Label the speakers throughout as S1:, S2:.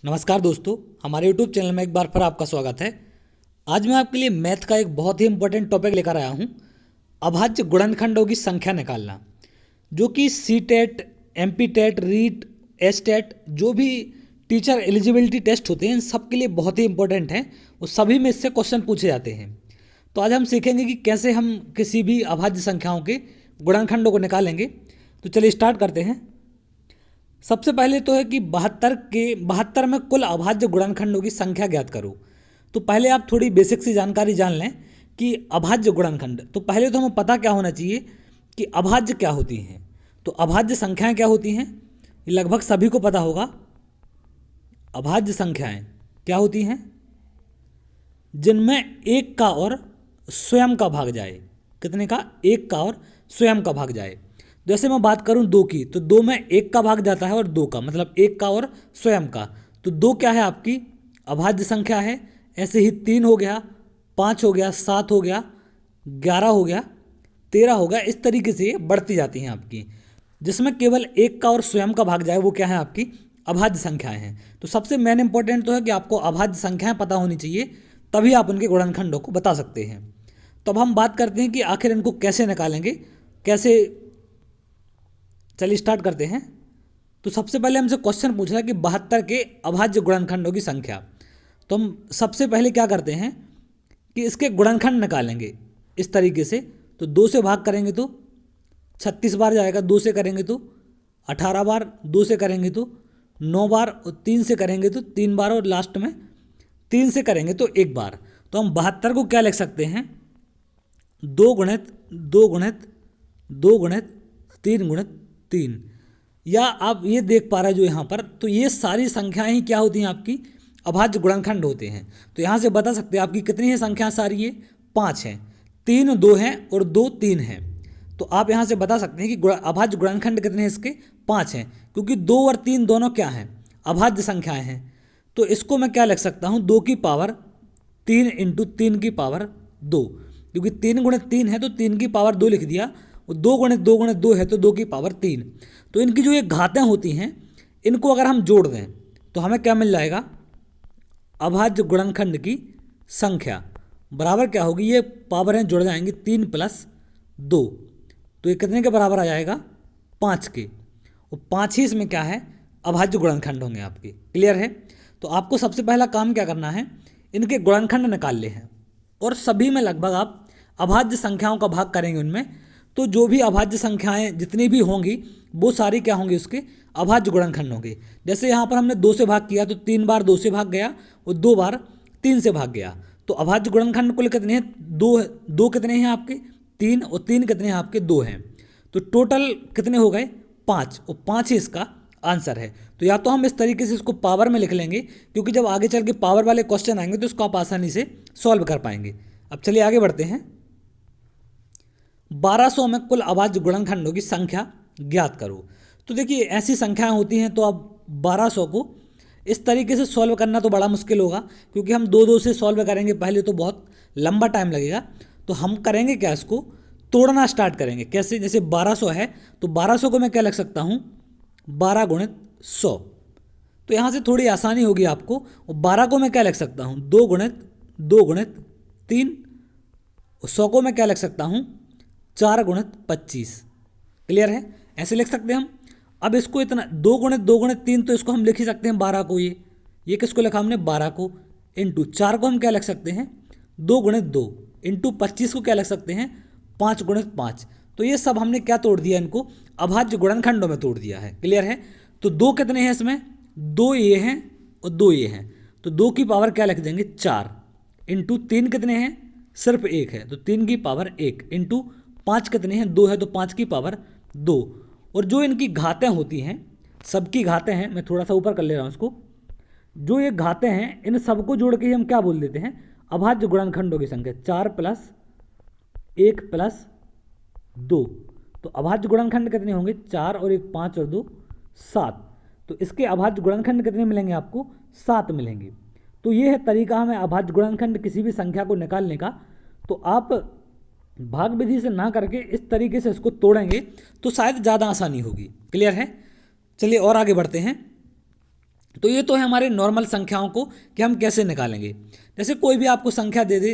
S1: नमस्कार दोस्तों, हमारे YouTube चैनल में एक बार फिर आपका स्वागत है। आज मैं आपके लिए मैथ का एक बहुत ही इंपॉर्टेंट टॉपिक लेकर आया हूँ, अभाज्य गुणनखंडों की संख्या निकालना, जो कि C TET, MP TET, REET, S TET, जो भी टीचर एलिजिबिलिटी टेस्ट होते हैं इन सब के लिए बहुत ही इंपॉर्टेंट हैं। वो सभी में इससे क्वेश्चन पूछे जाते हैं। तो आज हम सीखेंगे कि कैसे हम किसी भी अभाज्य संख्याओं के गुणनखंडों को निकालेंगे। तो चलिए स्टार्ट करते हैं। सबसे पहले तो है कि 72 में कुल अभाज्य गुणनखंडों की संख्या ज्ञात करो। तो पहले आप थोड़ी बेसिक सी जानकारी जान लें कि अभाज्य गुणनखंड, तो पहले तो हमें पता क्या होना चाहिए कि अभाज्य क्या होती हैं। तो अभाज्य संख्याएं क्या होती हैं, ये लगभग सभी को पता होगा। अभाज्य संख्याएं क्या होती हैं, जिनमें एक का और स्वयं का भाग जाए। कितने का? एक का और स्वयं का भाग जाए। जैसे मैं बात करूं दो की, तो दो में एक का भाग जाता है और दो का, मतलब एक का और स्वयं का। तो दो क्या है? आपकी अभाज्य संख्या है। ऐसे ही 3 हो गया, 5 हो गया, 7 हो गया, 11 हो गया, 13 हो गया। इस तरीके से ये बढ़ती जाती हैं आपकी। जिसमें केवल एक का और स्वयं का भाग जाए वो क्या है? आपकी अभाज्य संख्याएं हैं। तो सबसे मेन इंपॉर्टेंट तो है कि आपको अभाज्य संख्याएं पता होनी चाहिए, तभी आप उनके गुणनखंडों को बता सकते हैं। तो अब हम बात करते हैं कि आखिर इनको कैसे निकालेंगे, कैसे। चलिए स्टार्ट करते हैं। तो सबसे पहले हमसे क्वेश्चन पूछ रहा है कि 72 के अभाज्य गुणनखंडों की संख्या। तो हम सबसे पहले क्या करते हैं कि इसके गुणनखंड निकालेंगे इस तरीके से। तो 2 से भाग करेंगे तो 36 बार जाएगा, 2 से करेंगे तो 18 बार, 2 से करेंगे तो 9 बार, और 3 से करेंगे तो 3 बार, और लास्ट में 3 से करेंगे तो 1 बार। तो हम 72 को क्या लिख सकते हैं? 2 गुणित 2 गुणित 2 गुणित 3 गुणित 3। या आप ये देख पा रहे हैं जो यहाँ पर, तो ये सारी संख्याएं ही क्या होती हैं? आपकी अभाज्य गुणनखंड होते हैं। तो यहाँ से बता सकते हैं आपकी कितनी है संख्या सारी? ये 5 हैं, 3 2 हैं और 2 3 हैं। तो आप यहाँ से बता सकते हैं कि अभाज्य गुणनखंड कितने हैं इसके? 5 हैं, क्योंकि 2 और 3 दोनों क्या हैं? अभाज्य संख्याएं हैं। तो इसको मैं क्या लिख सकता हूँ? 2 की पावर 3 इंटू 3 की पावर 2, क्योंकि 3 गुणित 3 है तो 3 की पावर 2 लिख दिया। और 2 गुणित 2 गुणित 2 है तो 2 की पावर 3। तो इनकी जो ये घातें होती हैं, इनको अगर हम जोड़ दें तो हमें क्या मिल जाएगा? अभाज्य गुणनखंड की संख्या बराबर क्या होगी? ये पावरें जुड़ जाएंगी, 3 प्लस 2। तो ये कितने के बराबर आ जाएगा? 5 के। और 5 ही इसमें क्या है? अभाज्य गुणनखंड होंगे आपके। क्लियर है? तो आपको सबसे पहला काम क्या करना है? इनके गुणनखंड निकाल ले हैं, और सभी में लगभग आप अभाज्य संख्याओं का भाग करेंगे उनमें। तो जो भी अभाज्य संख्याएं जितनी भी होंगी वो सारी क्या होंगी? उसके अभाज्य गुणनखंड होंगे। जैसे यहाँ पर हमने 2 से भाग किया तो 3 बार 2 से भाग गया और 2 बार 3 से भाग गया। तो अभाज्य गुणनखंड कुल कितने हैं? 2 है। 2 कितने हैं आपके? 3, और 3 कितने हैं आपके? 2 हैं। तो टोटल कितने हो गए? 5, और 5 ही इसका आंसर है। तो या तो हम इस तरीके से इसको पावर में लिख लेंगे, क्योंकि जब आगे चल के पावर वाले क्वेश्चन आएंगे तो इसको आप आसानी से सॉल्व कर पाएंगे। अब चलिए आगे बढ़ते हैं। 1200 में कुल अभाज्य गुणनखंडों की संख्या ज्ञात करो। तो देखिए ऐसी संख्याएं होती हैं, तो अब 1200 को इस तरीके से सॉल्व करना तो बड़ा मुश्किल होगा, क्योंकि हम 2 से सॉल्व करेंगे पहले तो बहुत लंबा टाइम लगेगा। तो हम करेंगे क्या? इसको तोड़ना स्टार्ट करेंगे। कैसे? जैसे 1200 है तो 1200 को मैं क्या लिख सकता हूँ? 12 गुणित 100। तो यहाँ से थोड़ी आसानी होगी आपको। और 12 को मैं क्या लिख सकता हूँ? 2 गुणित 2 गुणित 3। और 100 को मैं क्या लिख सकता हूँ? 4 गुणित 25। क्लियर है? ऐसे लिख सकते हैं हम। अब इसको इतना 2 गुणित 2 गुणित 3, तो इसको हम लिख ही सकते हैं 12 को। ये किसको लिखा हमने? 12 को। इंटू 4 को हम क्या लिख सकते हैं? 2 गुणित 2। इंटू 25 को क्या लिख सकते हैं? 5 गुणित 5। तो ये सब हमने क्या तोड़ दिया? इनको अभाज्य गुणनखंडों में तोड़ दिया है। क्लियर है? तो 2 कितने हैं इसमें? 2 ये हैं और 2 ये हैं। तो 2 की पावर क्या लिख देंगे? 4। इंटू 3 कितने हैं? सिर्फ 1 है तो 3 की पावर 1। इंटू 5 कितने हैं? 2 है तो 5 की पावर 2। और जो इनकी घातें होती हैं, सबकी घातें हैं, मैं थोड़ा सा ऊपर कर ले रहा हूँ इसको। जो ये घातें हैं इन सबको जोड़ के ही हम क्या बोल देते हैं? अभाज्य गुणनखंडों की संख्या। 4 प्लस 1 प्लस 2। तो अभाज्य गुणनखंड कितने होंगे? 4 और 1 5 और 2 7। तो इसके अभाज्य गुणनखंड कितने मिलेंगे आपको? 7 मिलेंगे। तो ये है तरीका हमें अभाज्य गुणनखंड किसी भी संख्या को निकालने का। तो आप भाग विधि से ना करके इस तरीके से इसको तोड़ेंगे तो शायद ज़्यादा आसानी होगी। क्लियर है? चलिए और आगे बढ़ते हैं। तो ये तो है हमारे नॉर्मल संख्याओं को कि हम कैसे निकालेंगे। जैसे कोई भी आपको संख्या दे दे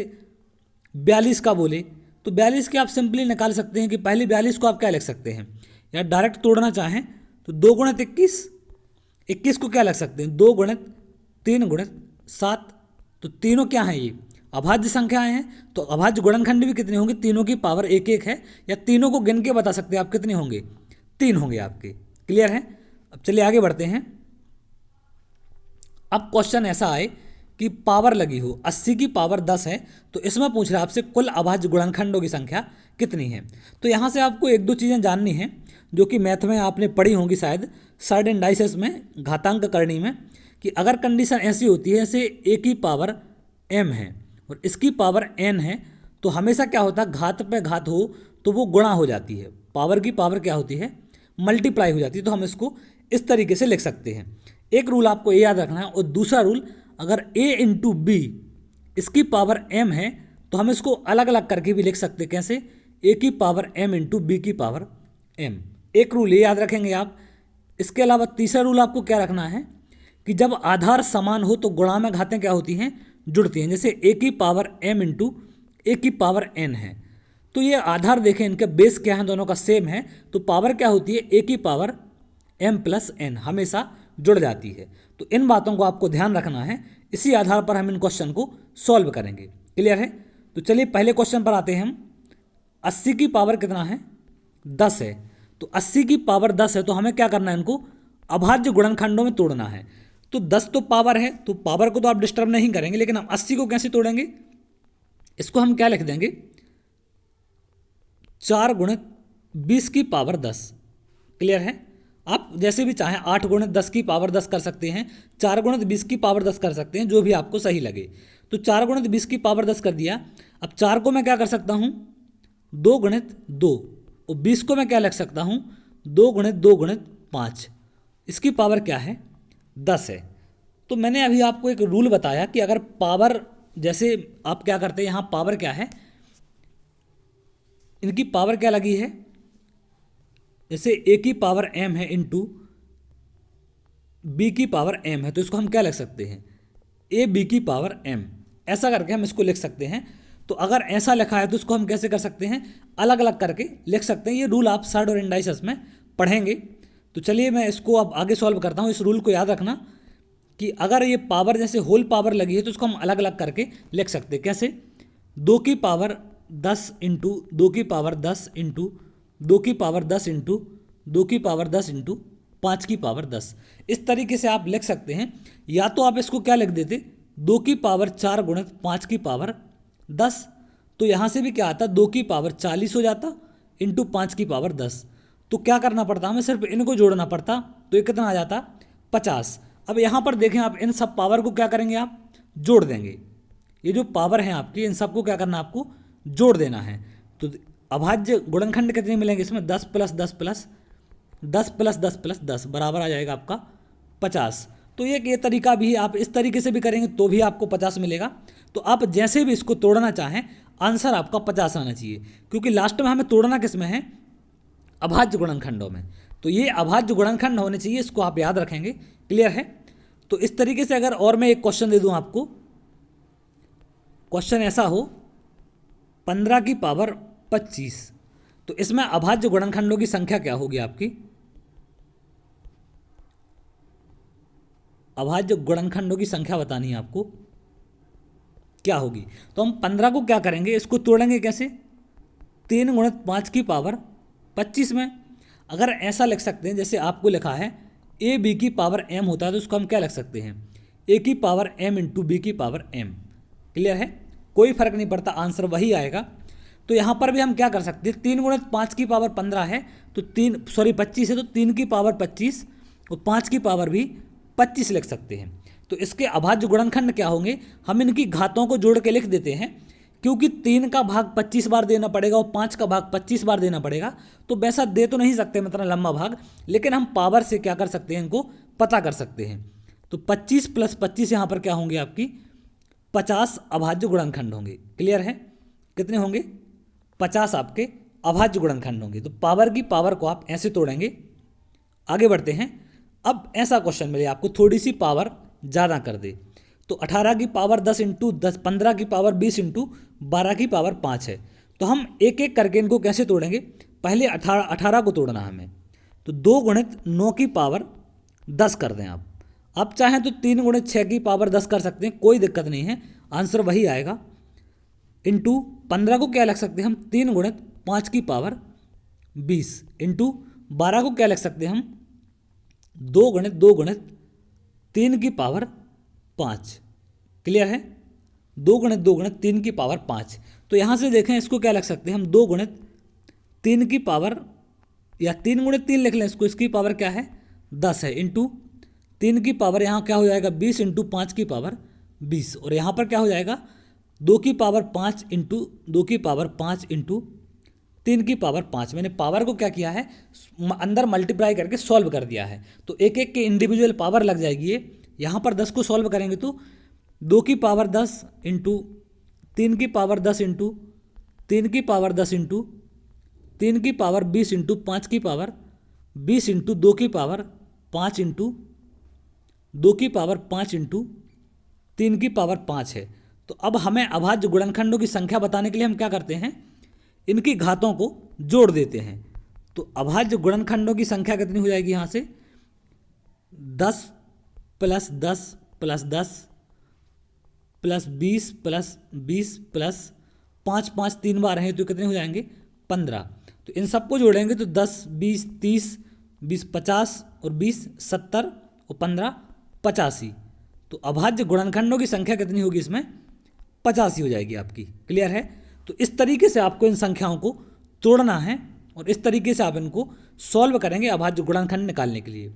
S1: 42 का बोले, तो 42 के आप सिंपली निकाल सकते हैं कि पहले 42 को आप क्या लिख सकते हैं, या डायरेक्ट तोड़ना चाहें तो 2 गुणित 21, 21 को क्या लिख सकते हैं 2 गुणित 3 गुणित 7। तो तीनों क्या हैं, ये अभाज्य संख्याएं हैं, तो अभाज्य गुणनखंड भी कितने होंगे, तीनों की पावर 1 1 है, या तीनों को गिन के बता सकते हैं आप कितने होंगे, 3 होंगे आपके। क्लियर है। अब चलिए आगे बढ़ते हैं। अब क्वेश्चन ऐसा आए कि पावर लगी हो 80 की पावर 10 है, तो इसमें पूछ रहा है आपसे कुल अभाज्य गुणनखंडों की संख्या कितनी है। तो यहाँ से आपको एक दो चीज़ें जाननी हैं जो कि मैथ में आपने पढ़ी होंगी शायद, सर्ड इंडाइसेस में, घातांक करणी में, कि अगर कंडीशन ऐसी होती है जैसे a की पावर m है और इसकी पावर n है, तो हमेशा क्या होता है, घात पे घात हो तो वो गुणा हो जाती है, पावर की पावर क्या होती है, मल्टीप्लाई हो जाती है। तो हम इसको इस तरीके से लिख सकते हैं। एक रूल आपको ये याद रखना है, और दूसरा रूल, अगर a इंटू बी इसकी पावर m है तो हम इसको अलग अलग करके भी लिख सकते हैं। कैसे, a की पावर m इंटू बी की पावर m। एक रूल ये याद रखेंगे आप। इसके अलावा तीसरा रूल आपको क्या रखना है कि जब आधार समान हो तो गुणा में घातें क्या होती हैं, जुड़ती हैं। जैसे a की पावर m इंटू a की पावर n है, तो ये आधार देखें, इनके बेस क्या है, दोनों का सेम है, तो पावर क्या होती है, a की पावर m प्लस n हमेशा जुड़ जाती है। तो इन बातों को आपको ध्यान रखना है, इसी आधार पर हम इन क्वेश्चन को सॉल्व करेंगे। क्लियर है। तो चलिए पहले क्वेश्चन पर आते हैं हम। 80 की पावर कितना है, 10 है। तो 80 की पावर 10 है, तो हमें क्या करना है, इनको अभाज्य गुणनखंडों में तोड़ना है। तो 10 तो पावर है, तो पावर को तो आप डिस्टर्ब नहीं करेंगे, लेकिन हम 80 को कैसे तोड़ेंगे, इसको हम क्या लिख देंगे, 4 गुणित 20 की पावर 10। क्लियर है। आप जैसे भी चाहें 8 गुणित 10 की पावर 10 कर सकते हैं, 4 गुणित 20 की पावर 10 कर सकते हैं, जो भी आपको सही लगे। तो 4 गुणित 20 की पावर 10 कर दिया। अब 4 को मैं क्या कर सकता हूँ, 2 गुणित 2, और 20 को मैं क्या लिख सकता हूँ, 2 गुणित 2 गुणित 5। इसकी पावर क्या है, 10 है। तो मैंने अभी आपको एक रूल बताया कि अगर पावर, जैसे आप क्या करते हैं, यहाँ पावर क्या है, इनकी पावर क्या लगी है, जैसे a की पावर m है इंटू b की पावर m है, तो इसको हम क्या लिख सकते हैं, a b की पावर m। ऐसा करके हम इसको लिख सकते हैं। तो अगर ऐसा लिखा है तो इसको हम कैसे कर सकते हैं, अलग अलग करके लिख सकते हैं। ये रूल आप सर्ड और इंडाइसेस में पढ़ेंगे। तो चलिए मैं इसको अब आगे सॉल्व करता हूँ। इस रूल को याद रखना कि अगर ये पावर जैसे होल पावर लगी है तो इसको हम अलग अलग करके लिख सकते हैं। कैसे, 2 की पावर 10 इंटू 2 की पावर 10 इंटू 2 की पावर 10 इंटू 2 की पावर 10 इंटू 5 की पावर 10। इस तरीके से आप लिख सकते हैं। या तो आप इसको क्या लिख देते, 2 की पावर 4 गुणित 5 की पावर 10, तो यहाँ से भी क्या आता, 2 की पावर 40 हो जाता इंटू 5 की पावर 10। तो क्या करना पड़ता, हमें सिर्फ इनको जोड़ना पड़ता, तो ये कितना आ जाता, 50। अब यहाँ पर देखें आप, इन सब पावर को क्या करेंगे, आप जोड़ देंगे। ये जो पावर है आपकी, इन सबको क्या करना, आपको जोड़ देना है। तो अभाज्य गुणनखंड कितने मिलेंगे इसमें, 10 प्लस 10 प्लस 10 प्लस 10 प्लस 10 बराबर आ जाएगा आपका 50। तो ये तरीका भी आप इस तरीके से भी करेंगे तो भी आपको 50 मिलेगा। तो आप जैसे भी इसको तोड़ना चाहें, आंसर आपका 50 आना चाहिए, क्योंकि लास्ट में हमें तोड़ना किस में है, अभाज्य गुणनखंडों में। तो ये अभाज्य गुणनखंड होने चाहिए, इसको आप याद रखेंगे। क्लियर है। तो इस तरीके से अगर और मैं एक क्वेश्चन दे दूं आपको, क्वेश्चन ऐसा हो 15 की पावर 25, तो इसमें अभाज्य गुणनखंडों की संख्या क्या होगी आपकी, अभाज्य गुणनखंडों की संख्या बतानी है आपको, क्या होगी। तो हम 15 को क्या करेंगे, इसको तोड़ेंगे कैसे, 3 गुणित 5 की पावर 25 में। अगर ऐसा लिख सकते हैं, जैसे आपको लिखा है a b की पावर m होता है, तो उसको हम क्या लिख सकते हैं, a की पावर m इंटू बी की पावर m। क्लियर है। कोई फर्क नहीं पड़ता, आंसर वही आएगा। तो यहाँ पर भी हम क्या कर सकते हैं, 3 गुणित 5 की पावर 15 है, तो 25 है, तो 3 की पावर 25 और 5 की पावर भी 25 लिख सकते हैं। तो इसके अभाज्य गुणनखंड क्या होंगे, हम इनकी घातों को जोड़ के लिख देते हैं, क्योंकि 3 का भाग 25 बार देना पड़ेगा और 5 का भाग 25 बार देना पड़ेगा। तो वैसा दे तो नहीं सकते मतलब लंबा भाग, लेकिन हम पावर से क्या कर सकते हैं, इनको पता कर सकते हैं। तो 25 प्लस 25 यहाँ पर क्या होंगे, आपकी 50 अभाज्य गुणनखंड होंगे। क्लियर है। कितने होंगे, 50 आपके अभाज्य गुणनखंड होंगे। तो पावर की पावर को आप ऐसे तोड़ेंगे। आगे बढ़ते हैं। अब ऐसा क्वेश्चन मिले आपको थोड़ी सी पावर ज़्यादा कर दे, तो 18 की पावर 10 इंटू 10, 15 की पावर 20 इंटू 12 की पावर 5 है। तो हम एक एक करके इनको कैसे तोड़ेंगे, पहले 18 को तोड़ना हमें, तो 2 गुणित 9 की पावर 10 कर दें आप चाहें तो 3 गुणित 6 की पावर 10 कर सकते हैं, कोई दिक्कत नहीं है, आंसर वही आएगा। इंटू 15 को क्या लिख सकते हैं हम, 3 गुणित 5 की पावर 20 इंटू 12 को क्या लिख सकते हैं हम, 2 गुणित 3 की पावर 5। क्लियर है, 2 गुणित 3 की पावर 5। तो यहाँ से देखें इसको क्या लिख सकते हैं हम, 2 गुणित 3 की पावर, या 3 गुणित 3 लिख लें इसको, इसकी पावर क्या है 10 है, इंटू 3 की पावर यहाँ क्या हो जाएगा 20 इंटू 5 की पावर 20, और यहाँ पर क्या हो जाएगा 2 की पावर 5 इंटू 2 की पावर 5 इंटू 3 की पावर 5। मैंने पावर को क्या किया है, अंदर मल्टीप्लाई करके सॉल्व कर दिया है, तो एक एक के इंडिविजुअल पावर लग जाएगी ये। यहाँ पर 10 को सॉल्व करेंगे तो 2 की पावर 10 इंटू 3 की पावर 10 इंटू 3 की पावर 10 इंटू 3 की पावर 20 इंटू 5 की पावर 20 इंटू 2 की पावर 5 इंटू 2 की पावर 5 इंटू 3 की पावर 5 है। तो अब हमें अभाज्य गुणनखंडों की संख्या बताने के लिए हम क्या करते हैं, इनकी घातों को जोड़ देते हैं। तो अभाज्य गुणनखंडों की संख्या कितनी हो जाएगी यहाँ से, 10 plus 10 plus 10 plus 20 plus 20 plus 5 5 3 बार हैं तो कितने हो जाएंगे 15। तो इन सबको जोड़ेंगे तो 10 20 30 20 50 और 20 70 और 15 85। तो अभाज्य गुणनखंडों की संख्या कितनी होगी इसमें 85 हो जाएगी आपकी। क्लियर है, तो इस तरीके से आपको इन संख्याओं को तोड़ना है और इस तरीके से आप इनको सॉल्व करेंगे अभाज्य गुणनखंड निकालने के लिए।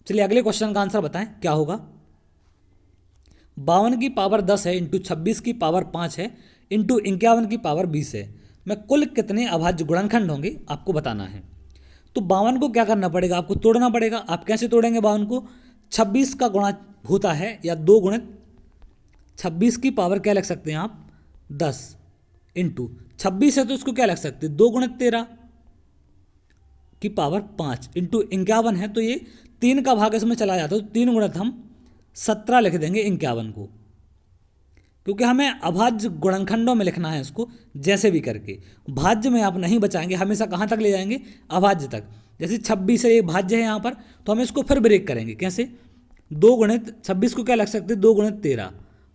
S1: चलिए अगले क्वेश्चन का आंसर बताएं क्या होगा। 52 की पावर 10 है इंटू 26 की पावर 5 है इंटू 51 की पावर 20 है, में कुल कितने अभाज्य गुणनखंड होंगे आपको बताना है। तो 52 को क्या करना पड़ेगा, आपको तोड़ना पड़ेगा। आप कैसे तोड़ेंगे 52 को, 26 का गुणा होता है, या 2 गुणित 26 की पावर क्या लिख सकते हैं आप 10 इंटू 26 है तो इसको क्या लिख सकते हैं 2 गुणित 13 की पावर 5 इंटू 51 है, तो ये 3 का भाग इसमें चला जाता है, तो 3 गुणित हम 17 लिख देंगे 51 को, क्योंकि हमें अभाज्य गुणनखंडों में लिखना है इसको जैसे भी करके। भाज्य में आप नहीं बचाएंगे, हमेशा कहाँ तक ले जाएंगे अभाज्य तक। जैसे 26 है ये भाज्य है यहाँ पर, तो हम इसको फिर ब्रेक करेंगे कैसे, 2 गुणित 26 को क्या लग सकते हैं 2 गुणित 13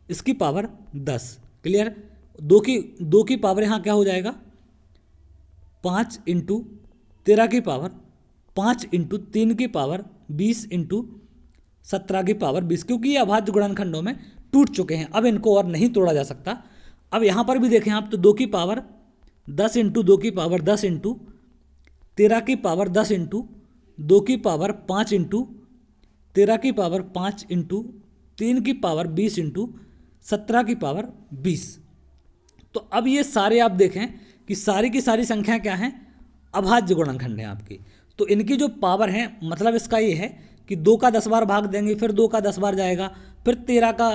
S1: इसकी पावर 10। क्लियर, 2 की पावर यहाँ क्या हो जाएगा 5 इंटू 13 की पावर 5 इंटू 3 की पावर 20 इंटू 17 की पावर 20, क्योंकि ये अभाज्य गुणनखंडों में टूट चुके हैं, अब इनको और नहीं तोड़ा जा सकता। अब यहाँ पर भी देखें आप तो 2 की पावर 10 इंटू 2 की पावर 10 इंटू 13 की पावर 10 इंटू 2 की पावर 5 इंटू 13 की पावर 5 इंटू 3 की पावर 20 इंटू 17 की पावर 20। तो अब ये सारे आप देखें कि सारी की सारी संख्या क्या हैं अभाज्य गुणनखंड हैं आपकी। तो इनकी जो पावर है, मतलब इसका ये है कि 2 का 10 बार भाग देंगे, फिर 2 का 10 बार जाएगा, फिर 13 का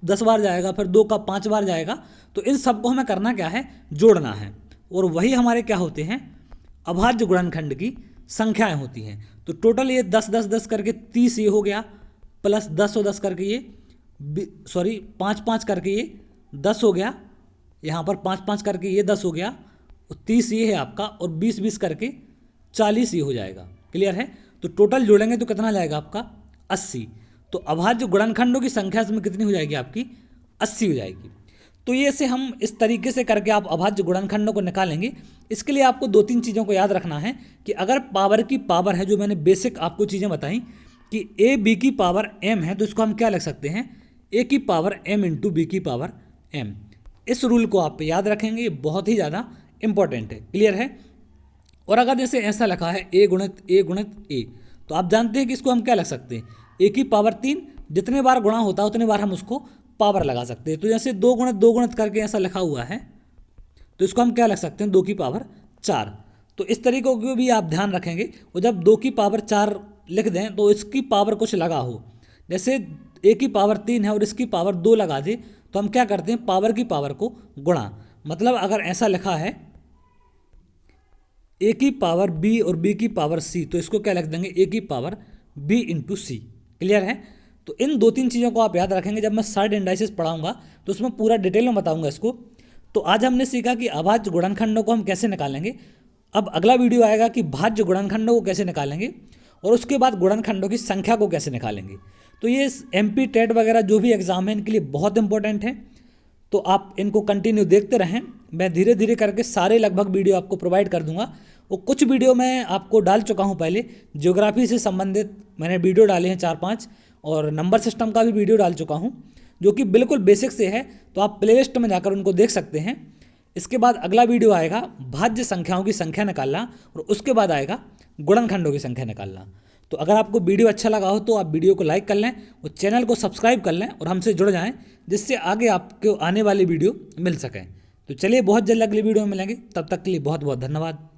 S1: 10 बार जाएगा, फिर 2 का 5 बार जाएगा। तो इन सबको हमें करना क्या है जोड़ना है, और वही हमारे क्या होते हैं अभाज्य गुणनखंड की संख्याएं होती हैं। तो टोटल ये 10 10 10 करके 30 ये हो गया, प्लस 10 और 10 करके ये 5 5 करके ये 10 हो गया, यहाँ पर 5 5 करके ये 10 हो गया, और 30 ये है आपका, और 20 20 करके 40 ये हो जाएगा। क्लियर है, तो टोटल जोड़ेंगे तो कितना जाएगा आपका 80। तो अभाज्य गुणनखंडों की संख्या इसमें कितनी हो जाएगी आपकी 80 हो जाएगी। तो ये से हम इस तरीके से करके आप अभाज्य गुणनखंडों को निकालेंगे। इसके लिए आपको 2-3 चीज़ों को याद रखना है कि अगर पावर की पावर है, जो मैंने बेसिक आपको चीज़ें बताई कि ए बी की पावर m है, तो इसको हम क्या लिख सकते हैं a की पावर m इंटू बी की पावर m। इस रूल को आप याद रखेंगे, ये बहुत ही ज़्यादा इंपॉर्टेंट है। क्लियर है, और अगर जैसे ऐसा लिखा है a गुणित a, तो आप जानते हैं कि इसको हम क्या लिख सकते हैं a की पावर 3, जितने बार गुणा होता है उतने बार हम उसको पावर लगा सकते हैं। तो जैसे 2 गुणित करके ऐसा लिखा हुआ है, तो इसको हम क्या लिख सकते हैं 2 की पावर 4। तो इस तरीके को भी आप ध्यान रखेंगे, और जब 2 की पावर 4 लिख दें तो इसकी पावर कुछ लगा हो, जैसे a की पावर 3 है और इसकी पावर 2 लगा दे, तो हम क्या करते हैं पावर की पावर को गुणा। मतलब अगर ऐसा लिखा है a की पावर b और b की पावर c, तो इसको क्या लिख देंगे a की पावर B इंटू सी। क्लियर है? तो इन 2-3 चीज़ों को आप याद रखेंगे। जब मैं सर्ड इंडाइसिस पढ़ाऊंगा तो उसमें पूरा डिटेल में बताऊंगा इसको। तो आज हमने सीखा कि अभाज्य गुणनखंडों को हम कैसे निकालेंगे। अब अगला वीडियो आएगा कि भाज्य गुणनखंडों को कैसे निकालेंगे, और उसके बाद गुणनखंडों की संख्या को कैसे निकालेंगे। तो ये MP टेट वगैरह जो भी एग्जाम है इनके लिए बहुत इंपॉर्टेंट है। तो आप इनको कंटिन्यू देखते रहें। मैं धीरे धीरे करके सारे लगभग वीडियो आपको प्रोवाइड कर दूंगा। और कुछ वीडियो मैं आपको डाल चुका हूँ पहले, ज्योग्राफी से संबंधित मैंने वीडियो डाले हैं 4-5, और नंबर सिस्टम का भी वीडियो डाल चुका हूँ जो कि बिल्कुल बेसिक से है। तो आप प्लेलिस्ट में जाकर उनको देख सकते हैं। इसके बाद अगला वीडियो आएगा भाज्य संख्याओं की संख्या निकालना, और उसके बाद आएगा गुणनखंडों की संख्या निकालना। तो अगर आपको वीडियो अच्छा लगा हो तो आप वीडियो को लाइक कर लें और चैनल को सब्सक्राइब कर लें और हमसे जुड़ जाएं, जिससे आगे आपको आने वाली वीडियो मिल सकें। तो चलिए बहुत जल्द अगली वीडियो में मिलेंगे। तब तक के लिए बहुत बहुत धन्यवाद।